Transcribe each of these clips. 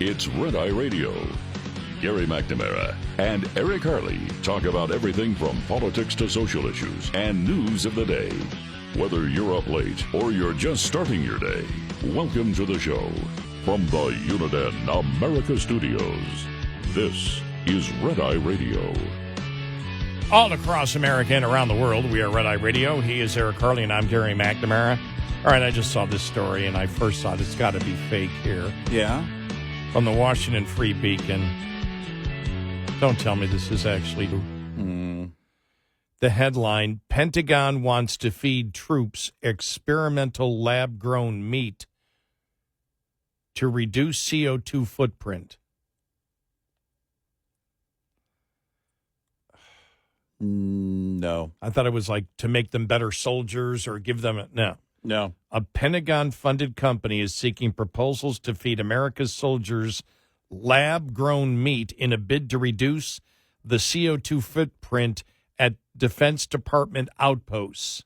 It's Red Eye Radio. Gary McNamara and Eric Harley talk about everything from politics to social issues and news of the day. Whether you're up late or you're just starting your day, welcome to the show. From the Uniden America Studios, this is Red Eye Radio. All across America and around the world, we are Red Eye Radio. He is Eric Harley, and I'm Gary McNamara. All right, I just saw this story, and I first thought it's got to be fake here. Yeah? From the Washington Free Beacon. Don't tell me this is actually... The headline, Pentagon wants to feed troops experimental lab-grown meat to reduce CO2 footprint. No. I thought it was like to make them better soldiers or give them... No. A Pentagon-funded company is seeking proposals to feed America's soldiers lab-grown meat in a bid to reduce the CO2 footprint at Defense Department outposts.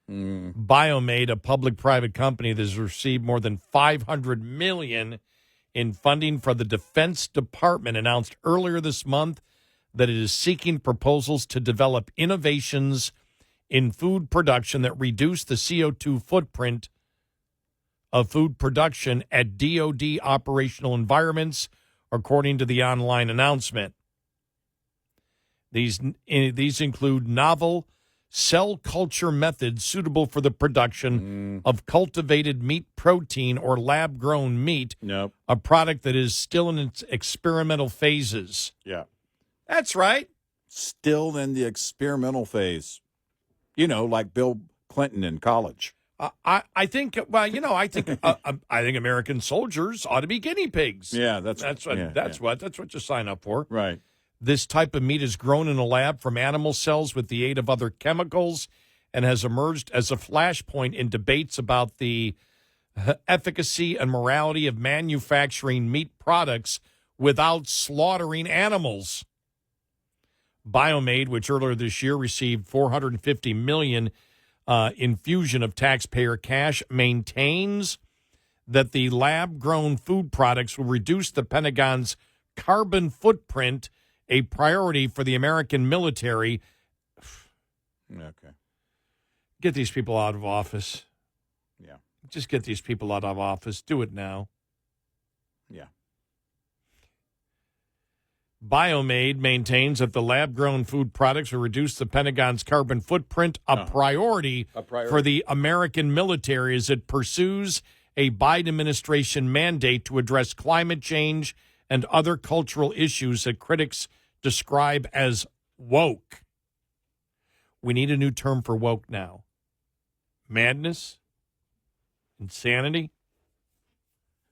Biomade, a public-private company that has received more than $500 million in funding for the Defense Department, announced earlier this month that it is seeking proposals to develop innovations in food production that reduce the CO2 footprint of food production at DoD operational environments, according to the online announcement. These include novel cell culture methods suitable for the production of cultivated meat protein or lab-grown meat, a product that is still in its experimental phases. Yeah. That's right. Still in the experimental phase. You know, like Bill Clinton in college. I think American soldiers ought to be guinea pigs. Yeah, that's what you sign up for. Right. This type of meat is grown in a lab from animal cells with the aid of other chemicals and has emerged as a flashpoint in debates about the efficacy and morality of manufacturing meat products without slaughtering animals. Biomade, which earlier this year received $450 million infusion of taxpayer cash, maintains that the lab-grown food products will reduce the Pentagon's carbon footprint, a priority for the American military. Okay. Get these people out of office. Yeah. Just get these people out of office. Do it now. Yeah. Biomade maintains that the lab-grown food products will reduce the Pentagon's carbon footprint, a priority for the American military as it pursues a Biden administration mandate to address climate change and other cultural issues that critics describe as woke. We need a new term for woke now. Madness? Insanity?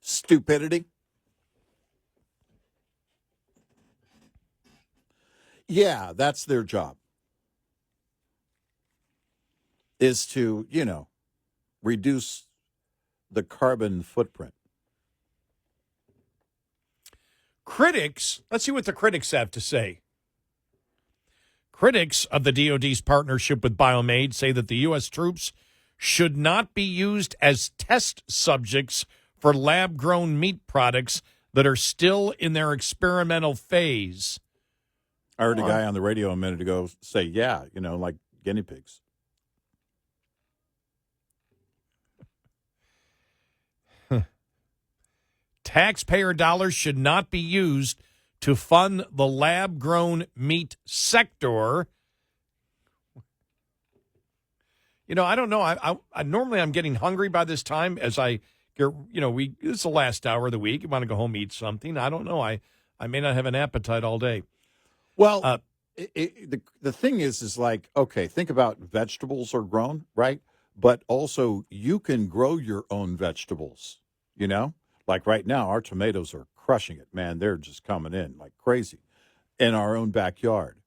Stupidity? Yeah, that's their job. Is to, reduce the carbon footprint. Critics, let's see what the critics have to say. Critics of the DoD's partnership with Biomade say that the U.S. troops should not be used as test subjects for lab-grown meat products that are still in their experimental phase. I heard a guy on the radio a minute ago say, like guinea pigs. Taxpayer dollars should not be used to fund the lab-grown meat sector. I don't know. I normally I'm getting hungry by this time as I get, this is the last hour of the week. You want to go home, eat something. I don't know. I may not have an appetite all day. Well, the thing is like, okay, think about vegetables are grown, right? But also you can grow your own vegetables, Like right now, our tomatoes are crushing it, man. They're just coming in like crazy in our own backyard.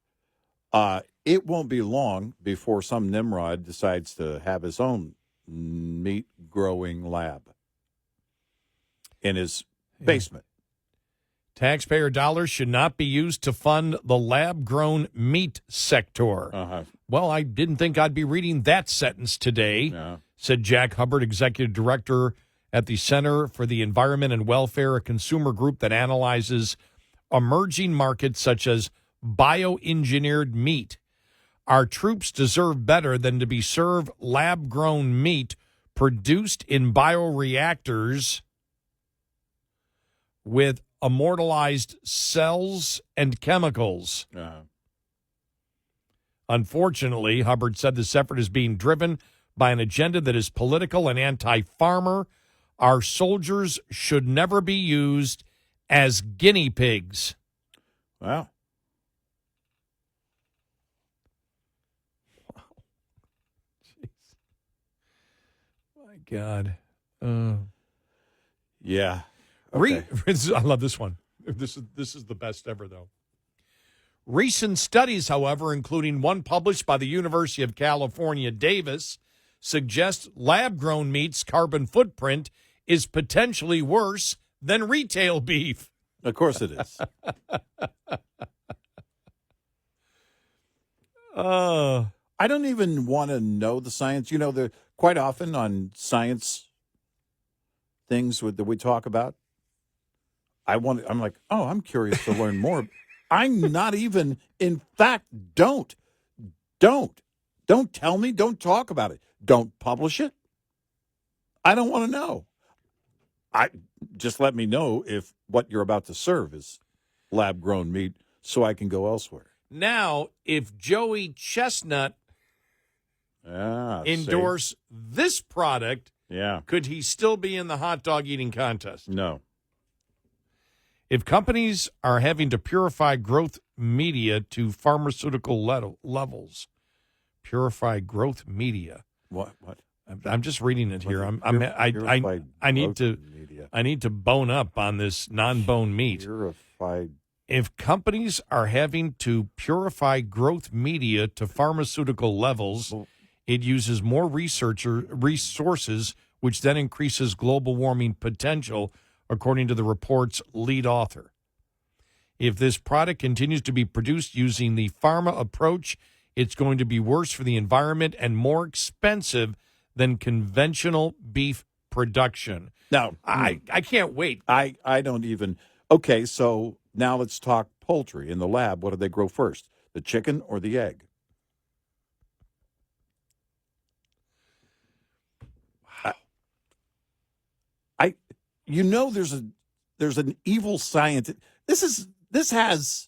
It won't be long before some Nimrod decides to have his own meat-growing lab in his basement. Taxpayer dollars should not be used to fund the lab-grown meat sector. Well, I didn't think I'd be reading that sentence today, said Jack Hubbard, executive director at the Center for the Environment and Welfare, a consumer group that analyzes emerging markets such as bioengineered meat. Our troops deserve better than to be served lab-grown meat produced in bioreactors with immortalized cells and chemicals. Unfortunately, Hubbard said this effort is being driven by an agenda that is political and anti-farmer. Our soldiers should never be used as guinea pigs. Wow. My God. Yeah. Okay. I love this one. This is the best ever, though. Recent studies, however, including one published by the University of California, Davis, suggest lab-grown meat's carbon footprint is potentially worse than retail beef. Of course it is. I don't even want to know the science. You know, quite often on science things that we talk about, I'm like, oh, I'm curious to learn more. I'm not even, in fact, don't tell me, don't talk about it. Don't publish it. I don't want to know. Just let me know if what you're about to serve is lab-grown meat so I can go elsewhere. Now, if Joey Chestnut endorse this product, could he still be in the hot dog eating contest? No. If companies are having to purify growth media to pharmaceutical levels, purify growth media. What? I'm just reading it here. I need to bone up on this non-bone meat. Purified. If companies are having to purify growth media to pharmaceutical levels, it uses more resources, which then increases global warming potential, according to the report's lead author. If this product continues to be produced using the pharma approach, it's going to be worse for the environment and more expensive than conventional beef production. Now, I can't wait. I don't even. Okay, so now let's talk poultry. In the lab, what do they grow first, the chicken or the egg? You know, there's an evil scientist. This has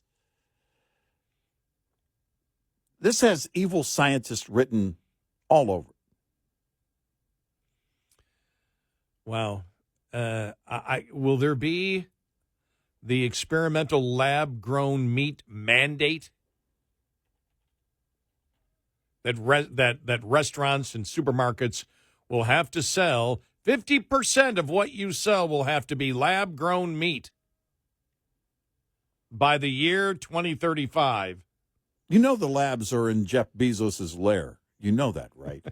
evil scientists written all over. Wow. Will there be the experimental lab-grown meat mandate that restaurants and supermarkets will have to sell? 50% of what you sell will have to be lab-grown meat by the year 2035. You know the labs are in Jeff Bezos' lair. You know that, right?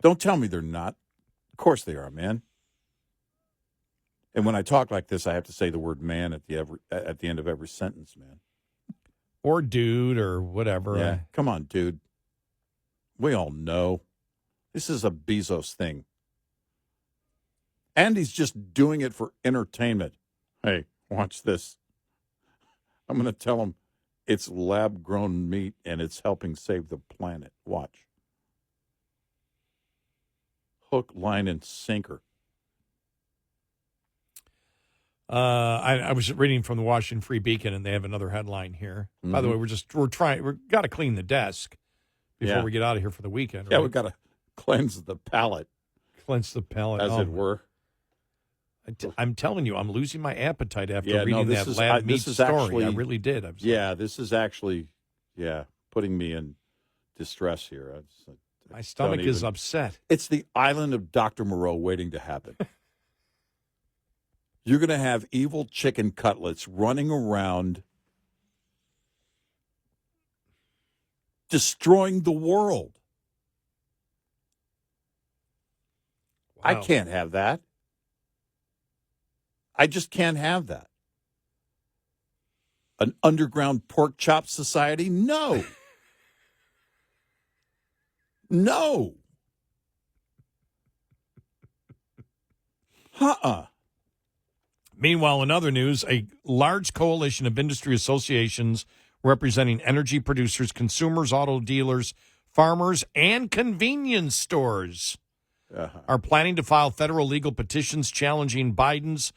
Don't tell me they're not. Of course they are, man. And when I talk like this, I have to say the word man at the end of every sentence, man. Or dude or whatever. Yeah, come on, dude. We all know. This is a Bezos thing. And he's just doing it for entertainment. Hey, watch this. I'm going to tell him it's lab-grown meat and it's helping save the planet. Watch. Hook, line, and sinker. I was reading from the Washington Free Beacon, and they have another headline here. Mm-hmm. By the way, we've got to clean the desk before we get out of here for the weekend. Yeah, right? we've got to cleanse the palate. Cleanse the palate. As it were. I'm telling you, I'm losing my appetite after reading that lab meat story. Actually, I really did. This is actually, putting me in distress here. My stomach is upset. It's the island of Dr. Moreau waiting to happen. You're going to have evil chicken cutlets running around destroying the world. Wow. I can't have that. I just can't have that. An underground pork chop society? No. No. Meanwhile, in other news, a large coalition of industry associations representing energy producers, consumers, auto dealers, farmers, and convenience stores are planning to file federal legal petitions challenging Biden's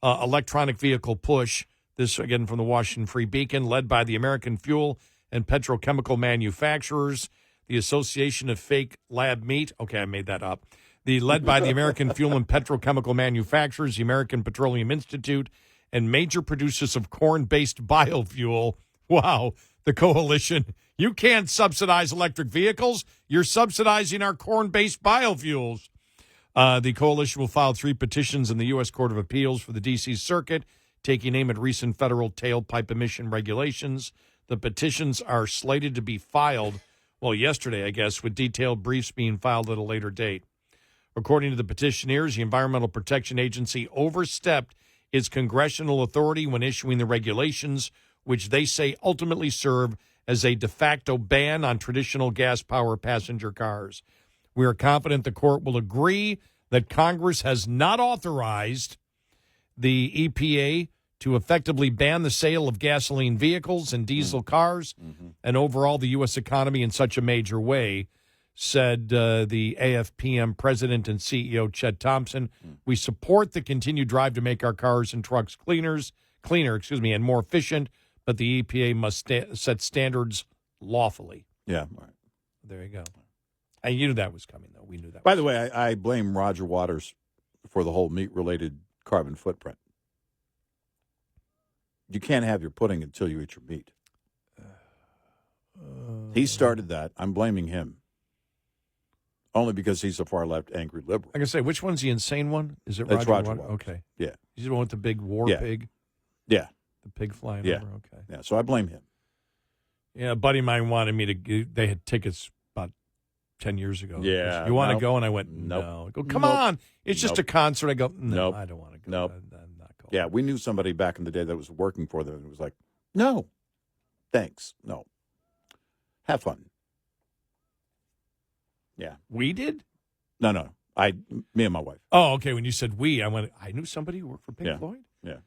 electronic vehicle push. This, again, from the Washington Free Beacon, led by the American Fuel and Petrochemical Manufacturers, the Association of Fake Lab Meat. Okay, I made that up. Led by the American Fuel and Petrochemical Manufacturers, the American Petroleum Institute, and major producers of corn-based biofuel. Wow, the coalition. You can't subsidize electric vehicles. You're subsidizing our corn-based biofuels. The coalition will file 3 petitions in the U.S. Court of Appeals for the D.C. Circuit, taking aim at recent federal tailpipe emission regulations. The petitions are slated to be filed, yesterday, I guess, with detailed briefs being filed at a later date. According to the petitioners, the Environmental Protection Agency overstepped its congressional authority when issuing the regulations, which they say ultimately serve as a de facto ban on traditional gas-powered passenger cars. We are confident the court will agree that Congress has not authorized the EPA to effectively ban the sale of gasoline vehicles and diesel cars and overall the U.S. economy in such a major way, said the AFPM president and CEO Chet Thompson. We support the continued drive to make our cars and trucks cleaner, and more efficient, but the EPA must set standards lawfully. Yeah, right. There you go. And you knew that was coming, though. We knew that. By the way, I blame Roger Waters for the whole meat-related carbon footprint. You can't have your pudding until you eat your meat. He started that. I'm blaming him. Only because he's a far-left angry liberal. I can say, which one's the insane one? Is it That's Roger Waters. Okay. Yeah. He's the one with the big war pig? Yeah. The pig flying Yeah. over? Okay. Yeah, so I blame him. Yeah, a buddy of mine wanted me to, they had tickets about 10 years ago. Yeah. You want to go? And I went, no. I go, come on. It's just a concert. I go, no, I don't want to go. Nope. I'm not going. Yeah, we knew somebody back in the day that was working for them, and it was like, no, thanks, no. Have fun. Yeah. We did? No. Me and my wife. Oh, okay. When you said we, I went, I knew somebody who worked for Pink Floyd? Yeah.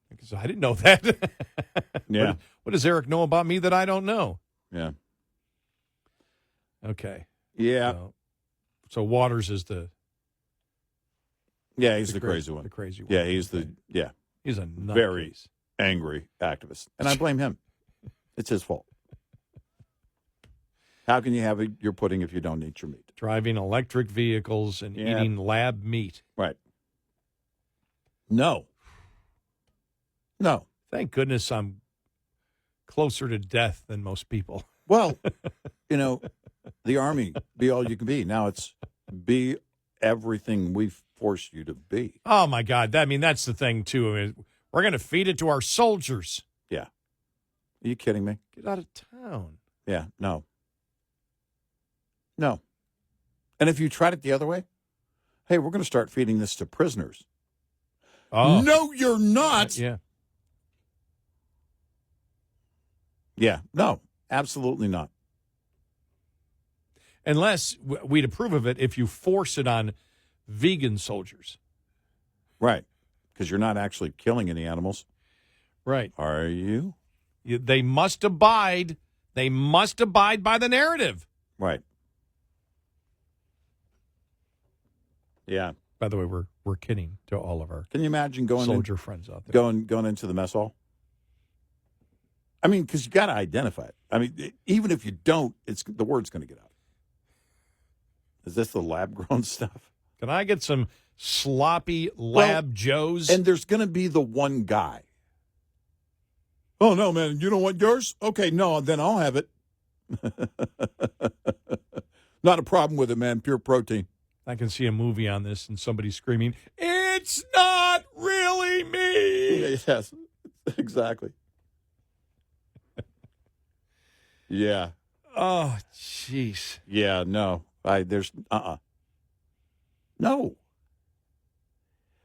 Because I didn't know that. Yeah. What does Eric know about me that I don't know? Yeah. Okay. Yeah. So Waters is the... Yeah, he's the crazy one. The crazy one. Yeah, he's He's a nutcase. Very angry activist. And I blame him. It's his fault. How can you have your pudding if you don't eat your meat? Driving electric vehicles and eating lab meat. Right. No. Thank goodness I'm closer to death than most people. Well, the Army, be all you can be. Now it's be everything we've forced you to be. Oh, my God. That's the thing, too. We're going to feed it to our soldiers. Yeah. Are you kidding me? Get out of town. Yeah, no. And if you tried it the other way, hey, we're going to start feeding this to prisoners. Oh. No, you're not. Yeah. Yeah, no, absolutely not. Unless we'd approve of it if you force it on vegan soldiers. Right, because you're not actually killing any animals. Right. Are you? They must abide. They must abide by the narrative. Right. Yeah. By the way, we're kidding to all of our Can you imagine going soldier friends out there. Going into the mess hall? I mean, because you got to identify it. I mean, even if you don't, the word's going to get out. Is this the lab-grown stuff? Can I get some sloppy lab joes? And there's going to be the one guy. Oh, no, man, you don't want yours? Okay, no, then I'll have it. Not a problem with it, man, pure protein. I can see a movie on this and somebody screaming, "It's not really me!" Yes, exactly. Yeah. Oh, jeez. Yeah, no. No.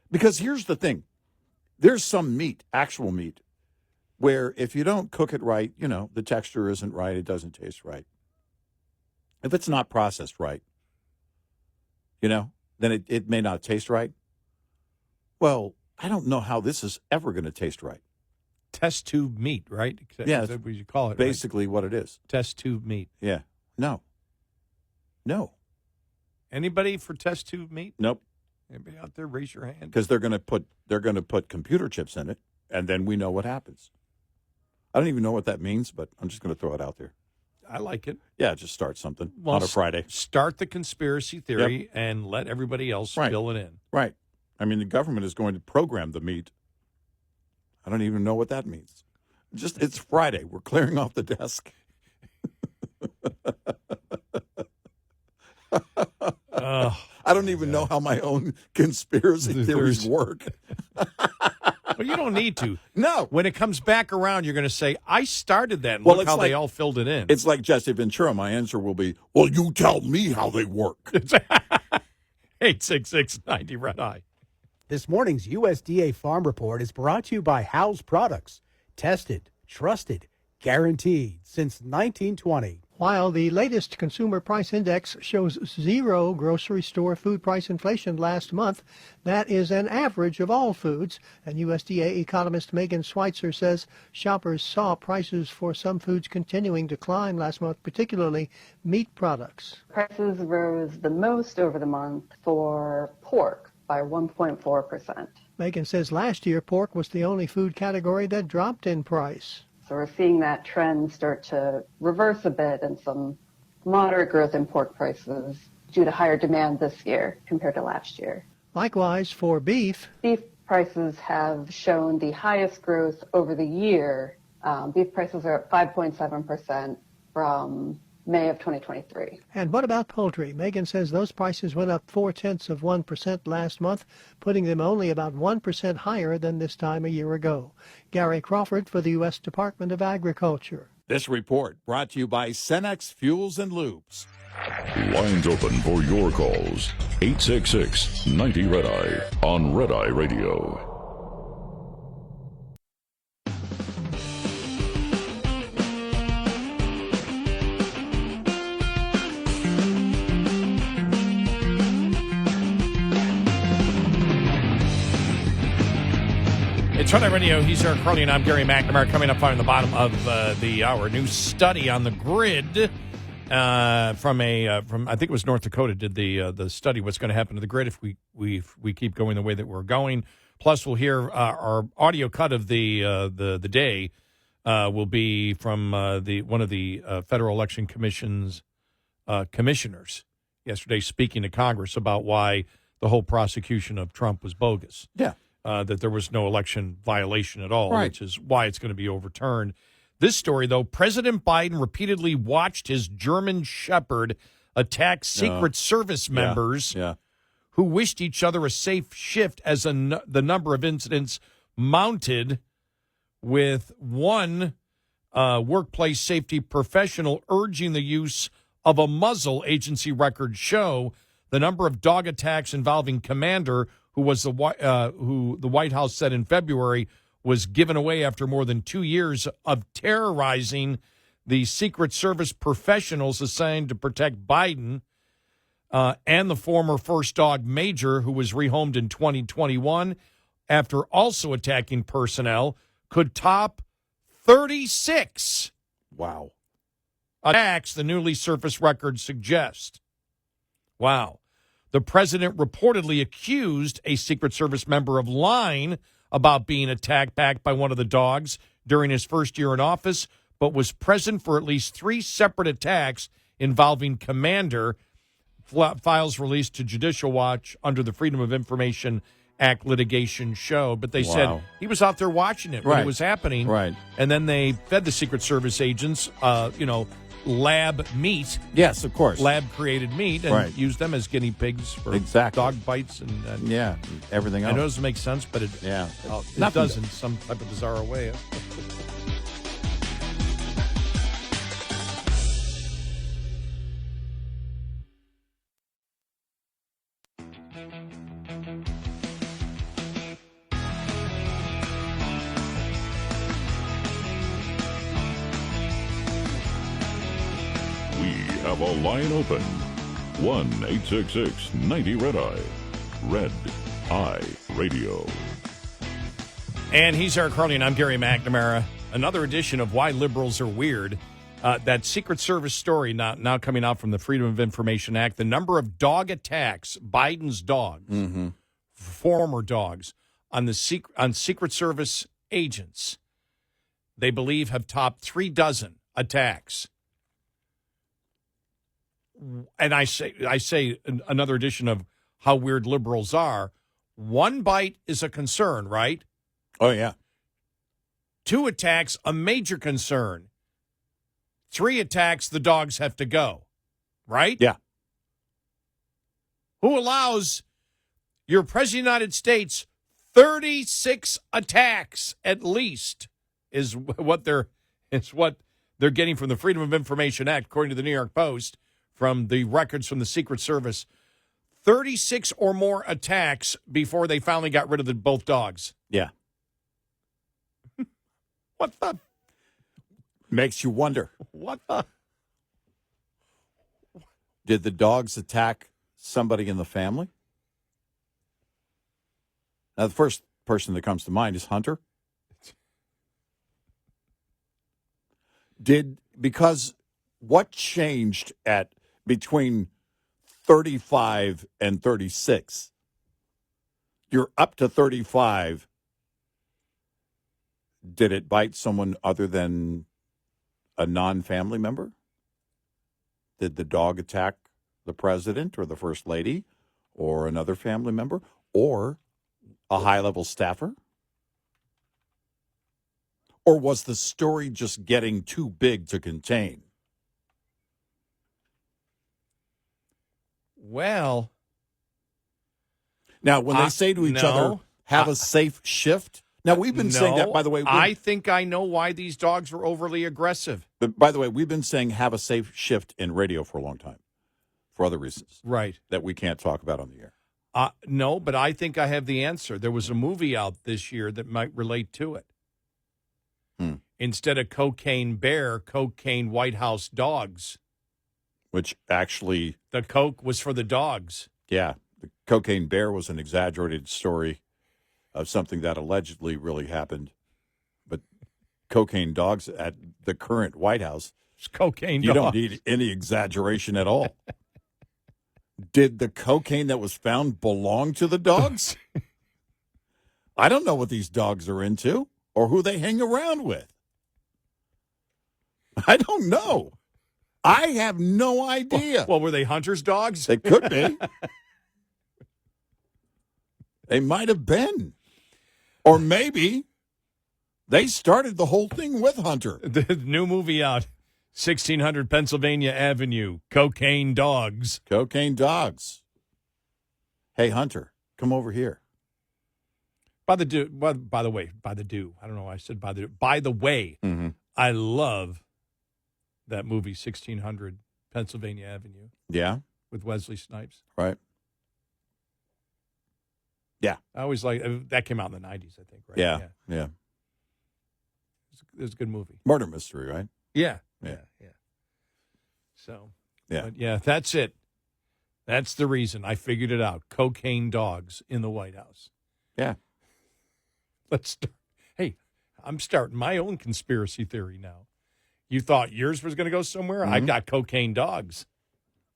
Because here's the thing. There's some meat, actual meat, where if you don't cook it right, the texture isn't right, it doesn't taste right. If it's not processed right, then it may not taste right. Well, I don't know how this is ever going to taste right. Test tube meat, right? Yeah, Is that what you call it? Basically what it is. Right? Test tube meat. Yeah. No. Anybody for test tube meat? Nope. Anybody out there? Raise your hand. Because they're going to put computer chips in it, and then we know what happens. I don't even know what that means, but I'm just going to throw it out there. I like it. Yeah, just start something on a Friday. Start the conspiracy theory and let everybody else fill it in. Right. I mean, the government is going to program the meat. I don't even know what that means. It's Friday. We're clearing off the desk. I don't even know how my own conspiracy theories work. Well, you don't need to. No. When it comes back around, you're going to say, I started that, and Well, look how they all filled it in. It's like Jesse Ventura. My answer will be, well, you tell me how they work. 866-90 Red Eye. This morning's USDA Farm Report is brought to you by House Products. Tested, trusted, guaranteed since 1920. While the latest consumer price index shows 0 grocery store food price inflation last month, that is an average of all foods. And USDA economist Megan Schweitzer says shoppers saw prices for some foods continuing to climb last month, particularly meat products. Prices rose the most over the month for pork by 1.4%. Megan says last year pork was the only food category that dropped in price. So we're seeing that trend start to reverse a bit and some moderate growth in pork prices due to higher demand this year compared to last year. Likewise for beef. Beef prices have shown the highest growth over the year. Beef prices are up 5.7% from May of 2023. And what about poultry? Megan says those prices went up 0.4% last month, putting them only about 1% higher than this time a year ago. Gary Crawford for the U.S. Department of Agriculture. This report brought to you by Cenex Fuels and Lubes. Lines open for your calls. 866-90 Red Eye on Red Eye Radio. It's Red Eye Radio. He's Eric Harley, and I'm Gary McNamara. Coming up on the bottom of the hour, new study on the grid from I think it was North Dakota did the study. What's going to happen to the grid if we keep going the way that we're going? Plus, we'll hear our audio cut of the day will be from one of the Federal Election Commission's commissioners yesterday speaking to Congress about why the whole prosecution of Trump was bogus. Yeah. That there was no election violation at all, right, which is why it's going to be overturned. This story, though, President Biden repeatedly watched his German Shepherd attack Secret Service members who wished each other a safe shift as the number of incidents mounted, with one workplace safety professional urging the use of a muzzle, agency records show. The number of dog attacks involving Commander, who the White House said in February was given away after more than 2 years of terrorizing the Secret Service professionals assigned to protect Biden, and the former first dog Major, who was rehomed in 2021 after also attacking personnel, could top 36. Wow. Attacks, the newly surfaced records suggest. Wow. The president reportedly accused a Secret Service member of lying about being attacked back by one of the dogs during his first year in office, but was present for at least 3 separate attacks involving Commander. Files released to Judicial Watch under the Freedom of Information Act litigation show. But they said he was out there watching it when it was happening. Right. And then they fed the Secret Service agents, lab meat. Yes, of course. Lab-created meat, and used them as guinea pigs for dog bites and everything else. I know it doesn't make sense, but it does in some type of bizarre way. Have a line open. 1-866-90 Red Eye. Red Eye Radio. And he's Eric Harley, and I'm Gary McNamara. Another edition of Why Liberals Are Weird. That Secret Service story now coming out from the Freedom of Information Act. The number of dog attacks, Biden's dogs, former dogs, on Secret Service agents, they believe have topped 36 attacks. And I say another edition of how weird liberals are. One bite is a concern, right? Oh, yeah. 2 attacks, a major concern. 3 attacks, the dogs have to go, right? Yeah. Who allows your President of the United States 36 attacks at least is what they're getting from the Freedom of Information Act, according to the New York Post, from the records from the Secret Service. 36 or more attacks before they finally got rid of both dogs. Yeah. What the? Makes you wonder. What the? Did the dogs attack somebody in the family? Now, the first person that comes to mind is Hunter. Because what changed between 35 and 36? You're up to 35. Did it bite someone other than a non-family member? Did the dog attack the president or the first lady or another family member or a high-level staffer? Or was the story just getting too big to contain? Well, now, when they say to each other, have a safe shift. Now, we've been saying that, by the way. I think I know why these dogs were overly aggressive. But, by the way, we've been saying have a safe shift in radio for a long time for other reasons. Right. That we can't talk about on the air. No, but I think I have the answer. There was a movie out this year that might relate to it. Instead of Cocaine Bear, Cocaine White House Dogs. Which actually... The Coke was for the dogs. Yeah. The Cocaine Bear was an exaggerated story of something that allegedly really happened. But cocaine dogs at the current White House... It's cocaine dogs. You don't need any exaggeration at all. Did the cocaine that was found belong to the dogs? I don't know what these dogs are into or who they hang around with. I don't know. I have no idea. Well, were they Hunter's dogs? They could be. They might have been. Or maybe they started the whole thing with Hunter. The new movie out, 1600 Pennsylvania Avenue, Cocaine Dogs. Cocaine Dogs. Hey, Hunter, come over here. By the way, I don't know why I said by the way, I love that movie, 1600 Pennsylvania Avenue. Yeah. With Wesley Snipes. Right. Yeah. I always that came out in the 90s, I think, right? Yeah. It was a good movie. Murder mystery, right? Yeah. So, but that's it. That's the reason. I figured it out. Cocaine dogs in the White House. Yeah. Let's start. Hey, I'm starting my own conspiracy theory now. You thought yours was going to go somewhere? I got cocaine dogs.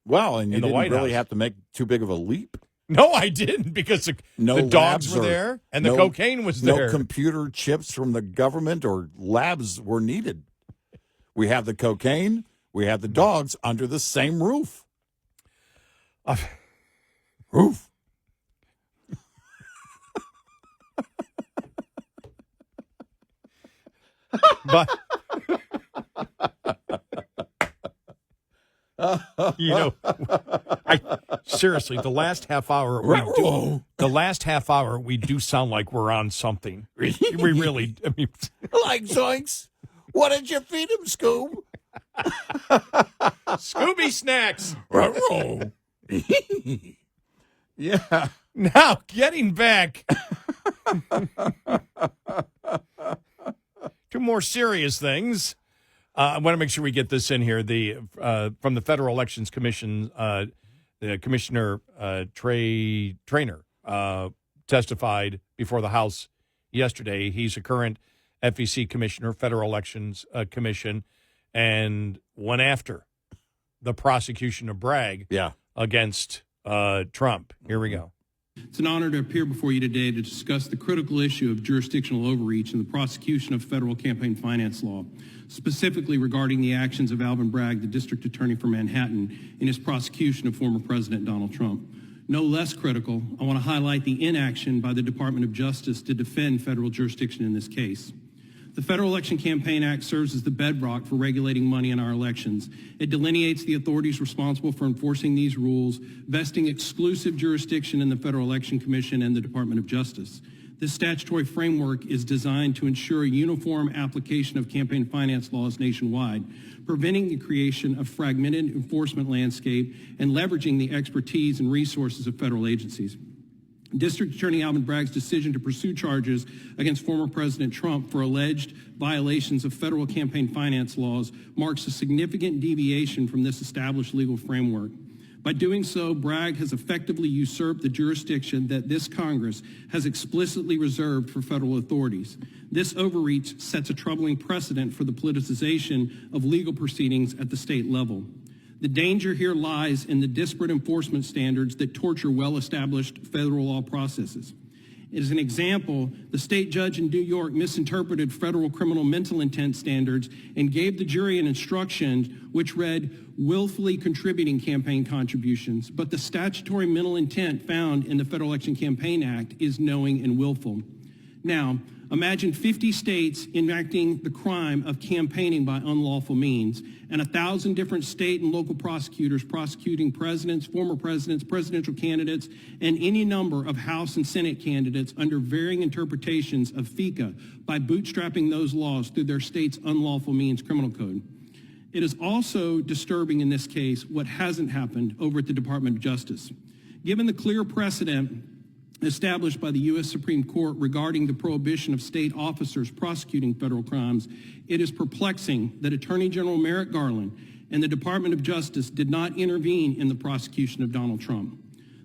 Well, and you didn't really House. have to make too big of a leap. No, I didn't, because the dogs were there and the cocaine was there. No computer chips from the government or labs were needed. We have the cocaine. We have the dogs under the same roof. Roof. But seriously, the last half hour we do sound like we're on something. We really, like Zoinks. What did you feed him, Scoob? Scooby snacks. Yeah. Now, getting back to more serious things. I want to make sure we get this in here. From the Federal Elections Commission, the Commissioner Traynor testified before the House yesterday. He's a current FEC commissioner, Federal Elections Commission, and went after the prosecution of Bragg against Trump. Here we go. It's an honor to appear before you today to discuss the critical issue of jurisdictional overreach in the prosecution of federal campaign finance law, specifically regarding the actions of Alvin Bragg, the district attorney for Manhattan, in his prosecution of former President Donald Trump. No less critical, I want to highlight the inaction by the Department of Justice to defend federal jurisdiction in this case. The Federal Election Campaign Act serves as the bedrock for regulating money in our elections. It delineates the authorities responsible for enforcing these rules, vesting exclusive jurisdiction in the Federal Election Commission and the Department of Justice. This statutory framework is designed to ensure a uniform application of campaign finance laws nationwide, preventing the creation of fragmented enforcement landscape and leveraging the expertise and resources of federal agencies. District Attorney Alvin Bragg's decision to pursue charges against former President Trump for alleged violations of federal campaign finance laws marks a significant deviation from this established legal framework. By doing so, Bragg has effectively usurped the jurisdiction that this Congress has explicitly reserved for federal authorities. This overreach sets a troubling precedent for the politicization of legal proceedings at the state level. The danger here lies in the disparate enforcement standards that torture well-established federal law processes. As an example, the state judge in New York misinterpreted federal criminal mental intent standards and gave the jury an instruction which read, willfully contributing campaign contributions, but the statutory mental intent found in the Federal Election Campaign Act is knowing and willful. Now, imagine 50 states enacting the crime of campaigning by unlawful means, and 1,000 different state and local prosecutors prosecuting presidents, former presidents, presidential candidates, and any number of House and Senate candidates under varying interpretations of FECA by bootstrapping those laws through their state's unlawful means criminal code. It is also disturbing in this case what hasn't happened over at the Department of Justice. Given the clear precedent established by the U.S. Supreme Court regarding the prohibition of state officers prosecuting federal crimes, it is perplexing that Attorney General Merrick Garland and the Department of Justice did not intervene in the prosecution of Donald Trump.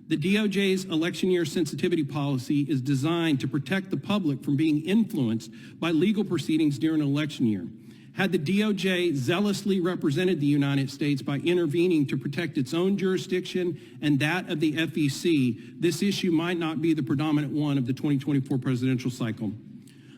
The DOJ's election year sensitivity policy is designed to protect the public from being influenced by legal proceedings during an election year. Had the DOJ zealously represented the United States by intervening to protect its own jurisdiction and that of the FEC, this issue might not be the predominant one of the 2024 presidential cycle.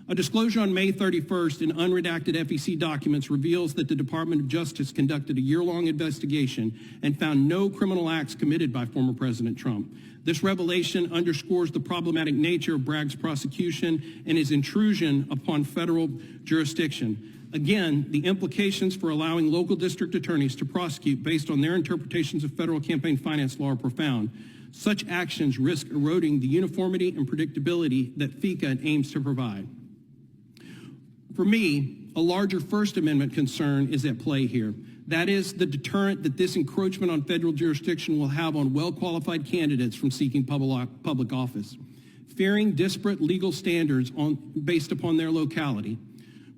A disclosure on May 31st in unredacted FEC documents reveals that the Department of Justice conducted a year-long investigation and found no criminal acts committed by former President Trump. This revelation underscores the problematic nature of Bragg's prosecution and his intrusion upon federal jurisdiction. Again, the implications for allowing local district attorneys to prosecute based on their interpretations of federal campaign finance law are profound. Such actions risk eroding the uniformity and predictability that FECA aims to provide. For me, a larger First Amendment concern is at play here. That is the deterrent that this encroachment on federal jurisdiction will have on well-qualified candidates from seeking public office. Fearing disparate legal standards based upon their locality,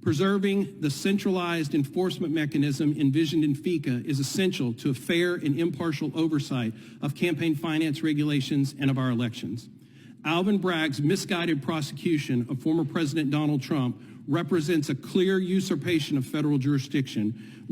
preserving the centralized enforcement mechanism envisioned in FECA is essential to a fair and impartial oversight of campaign finance regulations and of our elections. Alvin Bragg's misguided prosecution of former President Donald Trump represents a clear usurpation of federal jurisdiction.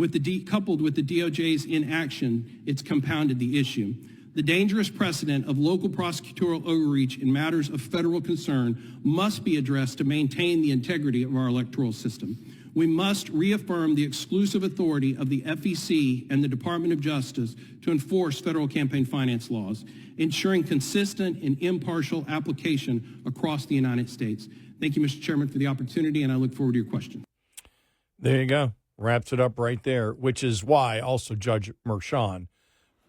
Coupled with the DOJ's inaction, it's compounded the issue. The dangerous precedent of local prosecutorial overreach in matters of federal concern must be addressed to maintain the integrity of our electoral system. We must reaffirm the exclusive authority of the FEC and the Department of Justice to enforce federal campaign finance laws, ensuring consistent and impartial application across the United States. Thank you, Mr. Chairman, for the opportunity, and I look forward to your question. There you go. Wraps it up right there, which is why also Judge Merchan,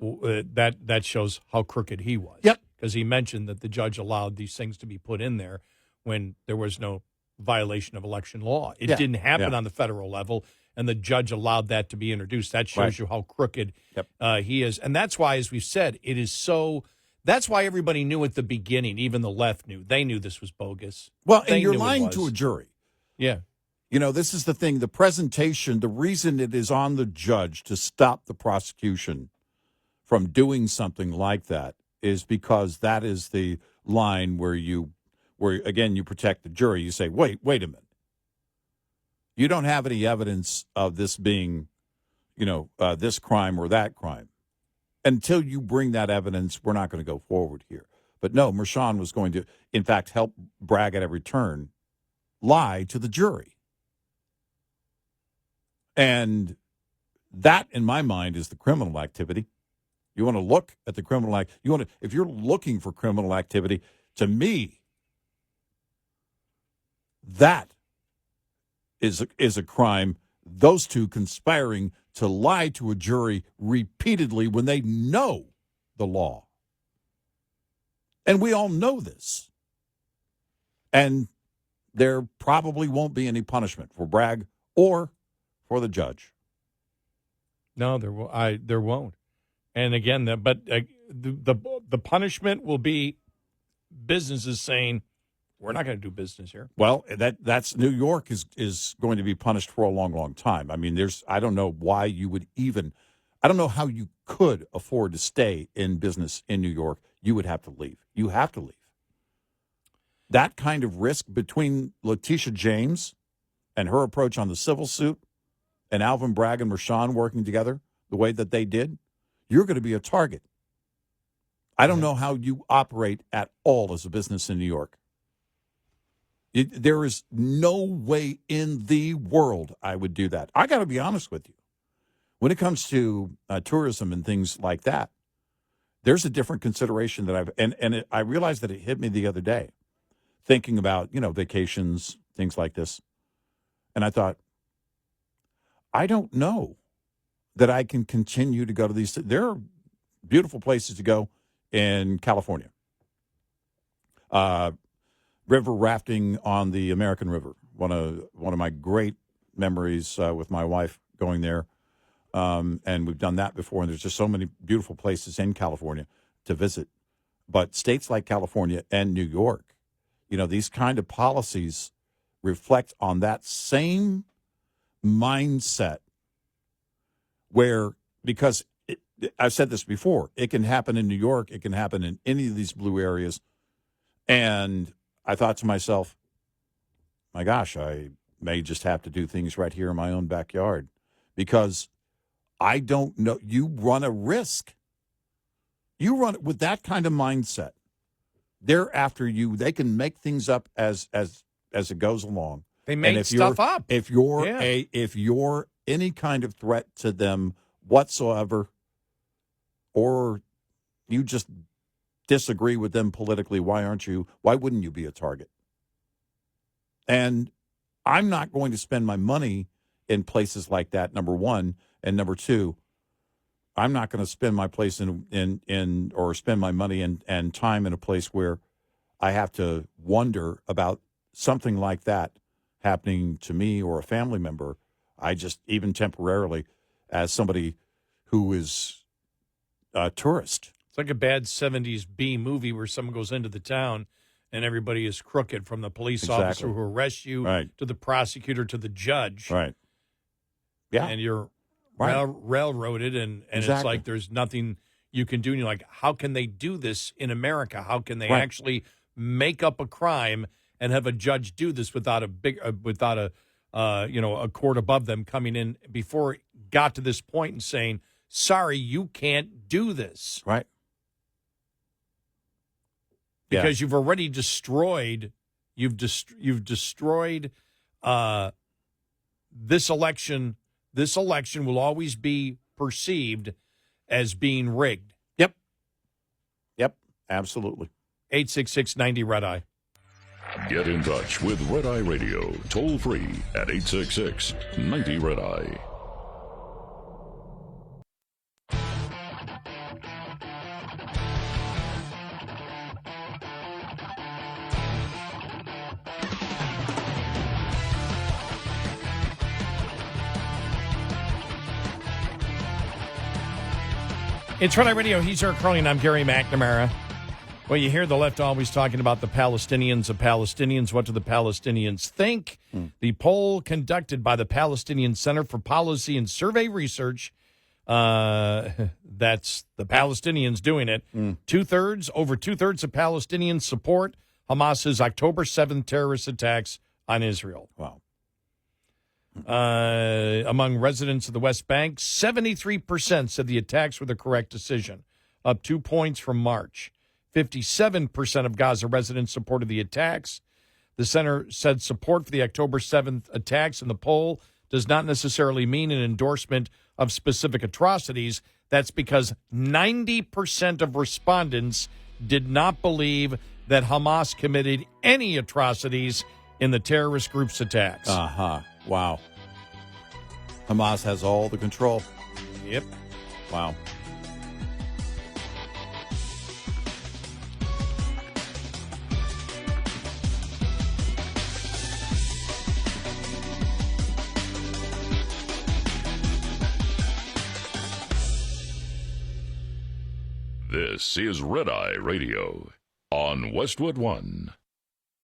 that shows how crooked he was. Yep. Because he mentioned that the judge allowed these things to be put in there when there was no violation of election law. It didn't happen on the federal level, and the judge allowed that to be introduced. That shows you how crooked he is. And that's why, as we've said, it is so – that's why everybody knew at the beginning, even the left knew. They knew this was bogus. Well, and you're lying to a jury. Yeah. You know, this is the thing. The presentation, the reason it is on the judge to stop the prosecution from doing something like that is because that is the line where you where, again, you protect the jury. You say, wait a minute. You don't have any evidence of this being, this crime or that crime. Until you bring that evidence, we're not going to go forward here. But no, Mershon was going to, in fact, help Bragg at every turn lie to the jury. And that, in my mind, is the criminal activity. You want to look at the criminal act. If you're looking for criminal activity, to me, that is a crime. Those two conspiring to lie to a jury repeatedly when they know the law. And we all know this. And there probably won't be any punishment for Bragg or for the judge. No, there won't. And again, the punishment will be businesses saying, we're not going to do business here. Well, that's New York is going to be punished for a long, long time. I mean, I don't know why you would I don't know how you could afford to stay in business in New York. You would have to leave. You have to leave. That kind of risk between Letitia James and her approach on the civil suit and Alvin Bragg and Mershon working together the way that they did, you're going to be a target. I don't know how you operate at all as a business in New York. There is no way in the world I would do that. I got to be honest with you. When it comes to tourism and things like that, there's a different consideration that I realized that it hit me the other day, thinking about, vacations, things like this. And I thought, I don't know that I can continue to go to these. There are beautiful places to go in California. River rafting on the American River. One of my great memories with my wife going there. And we've done that before, and there's just so many beautiful places in California to visit. But states like California and New York, these kind of policies reflect on that same mindset where, because I've said this before, it can happen in New York, it can happen in any of these blue areas. And I thought to myself, my gosh, I may just have to do things right here in my own backyard because I don't know. You run a risk. You run it with that kind of mindset. They're after you. They can make things up as it goes along. They make stuff up. If you're any kind of threat to them whatsoever, or you just disagree with them politically, why wouldn't you be a target? And I'm not going to spend my money in places like that, number one. And number two, I'm not going to spend my place or spend my money and time in a place where I have to wonder about something like that happening to me or a family member. I just, even temporarily, as somebody who is a tourist. It's like a bad 70s B movie where someone goes into the town and everybody is crooked, from the police officer who arrests you to the prosecutor to the judge. Right. Yeah. And you're railroaded, and it's like there's nothing you can do. And you're like, how can they do this in America? How can they actually make up a crime and have a judge do this without a court above them coming in before it got to this point and saying, sorry, you can't do this. Right. Because you've already destroyed, you've destroyed this election. This election will always be perceived as being rigged. Yep, absolutely. 866-90-RED-EYE. Get in touch with Red Eye Radio, toll free at 866-90-RED-EYE. It's Red Eye Radio. He's Eric Harley, and I'm Gary McNamara. Well, you hear the left always talking about the Palestinians. What do the Palestinians think? The poll conducted by the Palestinian Center for Policy and Survey Research, that's the Palestinians doing it. Over two-thirds of Palestinians support Hamas's October 7th terrorist attacks on Israel. Wow. Among residents of the West Bank, 73% said the attacks were the correct decision, up 2 points from March. 57% of Gaza residents supported the attacks. The center said support for the October 7th attacks in the poll does not necessarily mean an endorsement of specific atrocities. That's because 90% of respondents did not believe that Hamas committed any atrocities in the terrorist group's attacks. Uh-huh. Wow. Hamas has all the control. Yep. Wow. This is Red Eye Radio on Westwood One.